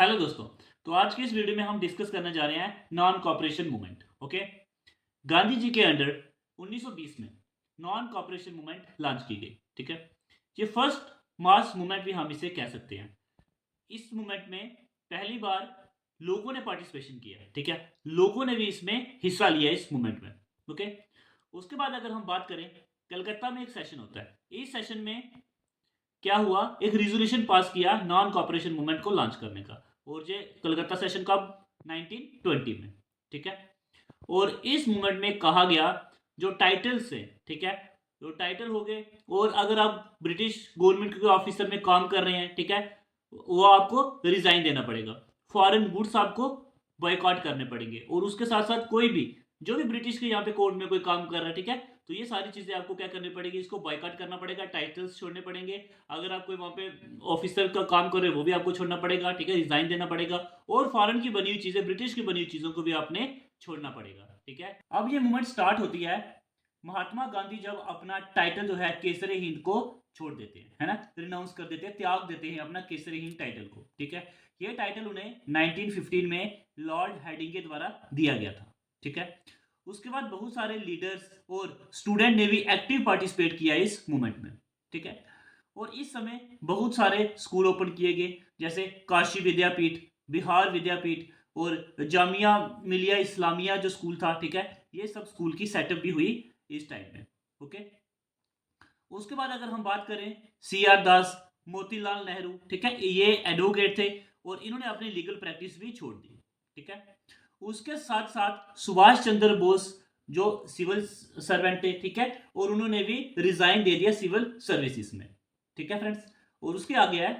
Hello दोस्तों। तो आज की इस वीडियो में हम डिस्कस करने जा रहे हैं non cooperation movement. Okay, Gandhi ji के अंडर 1920 में नॉन कॉपरेशन मूवमेंट लॉन्च की गई। ठीक है, ये फर्स्ट मास मूवमेंट भी हम इसे कह सकते हैं। इस मूवमेंट में पहली बार लोगों ने पार्टिसिपेशन किया है। ठीक है, लोगों ने भी इसमें हिस्सा लिया इस मूवमेंट में। ओके, उसके बाद अगर हम बात करें, कलकत्ता में एक सेशन होता है। इस सेशन में क्या हुआ, एक रिजोल्यूशन पास किया नॉन कॉपरेशन मूवमेंट को लॉन्च करने का। और ये कलकत्ता सेशन कब, 1920 में। ठीक है, और इस मूवमेंट में कहा गया जो टाइटल्स हैं, ठीक है, जो टाइटल हो गए, और अगर आप ब्रिटिश गवर्नमेंट के ऑफिसर में काम कर रहे हैं, ठीक है, वो आपको रिजाइन देना पड़ेगा। फॉरेन गुड्स आपको बॉयकॉट करने पड़ेंगे, और उसके साथ साथ कोई भी जो भी ब्रिटिश के यहाँ पे कोर्ट में कोई काम कर रहा है, ठीक है, तो ये सारी चीजें आपको क्या करनी पड़ेगी, इसको बॉयकॉट करना पड़ेगा, टाइटल्स छोड़ने पड़ेंगे। अगर आप कोई वहाँ पे ऑफिसर का काम कर रहे हो वो भी आपको छोड़ना पड़ेगा, ठीक है, रिजाइन देना पड़ेगा। और फॉरेन की बनी हुई चीजें, ब्रिटिश की बनी हुई चीजों को भी आपने छोड़ना पड़ेगा। ठीक है, अब ये मूवमेंट स्टार्ट होती है महात्मा गांधी जब अपना टाइटल जो है केसरी हिंद को छोड़ देते हैं, है ना, रिनाउंस कर देते हैं, त्याग देते हैं अपना केसरी हिंद टाइटल को। ठीक है, ये टाइटल उन्हें 1915 में लॉर्ड हेडिंग के द्वारा दिया गया था। ठीक है, उसके बाद बहुत सारे लीडर्स और स्टूडेंट ने भी एक्टिव पार्टिसिपेट किया इस मूवमेंट में। ठीक है, और इस समय बहुत सारे स्कूल ओपन किए गए, जैसे काशी विद्यापीठ, बिहार विद्यापीठ, और जामिया मिलिया इस्लामिया जो स्कूल था। ठीक है, ये सब स्कूल की सेटअप भी हुई इस टाइम में। ओके, उसके बाद अगर हम बात करें, सी आर दास, मोतीलाल नेहरू, ठीक है, ये एडवोकेट थे और इन्होंने अपनी लीगल प्रैक्टिस भी छोड़ दी। ठीक है, उसके साथ साथ सुभाष चंद्र बोस जो सिविल सर्वेंट थे, ठीक है, और उन्होंने भी रिजाइन दे दिया सिविल सर्विसेज में। ठीक है फ्रेंड्स, और उसके आगे है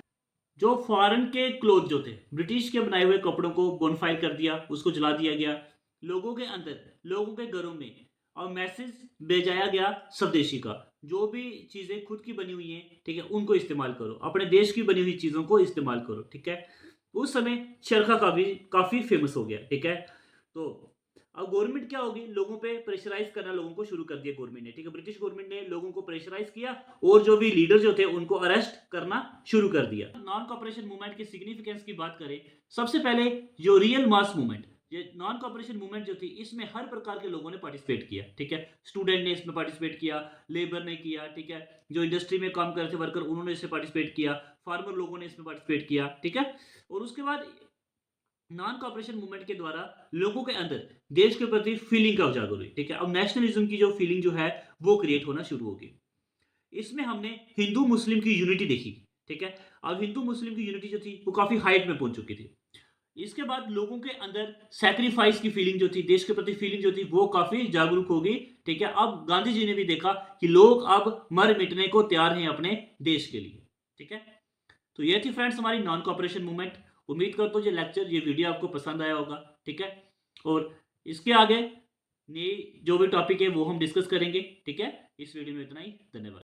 जो फॉरेन के क्लोथ जो थे, ब्रिटिश के बनाए हुए कपड़ों को बोनफायर कर दिया, उसको जला दिया गया लोगों के अंदर, लोगों के घरों में, और मैसेज भेजाया गया स्वदेशी का, जो भी चीजें खुद की बनी हुई हैं, ठीक है, उनको इस्तेमाल करो, अपने देश की बनी हुई चीजों को इस्तेमाल करो। ठीक है, उस समय चरखा का भी काफी फेमस हो गया। ठीक है, तो अब गवर्नमेंट क्या होगी, लोगों पे प्रेशराइज करना लोगों को शुरू कर दिया गवर्नमेंट ने। ठीक है, ब्रिटिश गवर्नमेंट ने लोगों को प्रेशराइज किया और जो भी लीडर जो थे उनको अरेस्ट करना शुरू कर दिया। नॉन कॉपरेशन मूवमेंट की सिग्निफिकेंस की बात करें, सबसे पहले जो रियल मास मूवमेंट, ये नॉन कॉपरेशन मूवमेंट जो थी, इसमें हर प्रकार के लोगों ने पार्टिसिपेट किया। ठीक है, स्टूडेंट ने इसमें पार्टिसिपेट किया, लेबर ने किया, ठीक है, जो इंडस्ट्री में काम कर रहे थे वर्कर उन्होंने इसमें पार्टिसिपेट किया, फार्मर लोगों ने इसमें पार्टिसिपेट किया। ठीक है, और उसके बाद नॉन कॉपरेशन मूवमेंट के द्वारा लोगों के अंदर देश के प्रति फीलिंग का उजागर हुई। ठीक है, अब नेशनलिज्म की जो फीलिंग जो है वो क्रिएट होना शुरू होगी। इसमें हमने हिंदू मुस्लिम की यूनिटी देखी। ठीक है, अब हिंदू मुस्लिम की यूनिटी जो थी वो काफी हाइट में पहुंच चुकी थी। इसके बाद लोगों के अंदर सैक्रिफाइस की फीलिंग जो थी, देश के प्रति फीलिंग जो थी, वो काफी जागरूक होगी। ठीक है, अब गांधी जी ने भी देखा कि लोग अब मर मिटने को तैयार हैं अपने देश के लिए। ठीक है, तो ये थी फ्रेंड्स हमारी नॉन कॉपरेशन मूवमेंट। उम्मीद करता हूँ ये लेक्चर, ये वीडियो आपको पसंद आया होगा। ठीक है, और इसके आगे नई जो भी टॉपिक है वो हम डिस्कस करेंगे। ठीक है, इस वीडियो में इतना ही, धन्यवाद।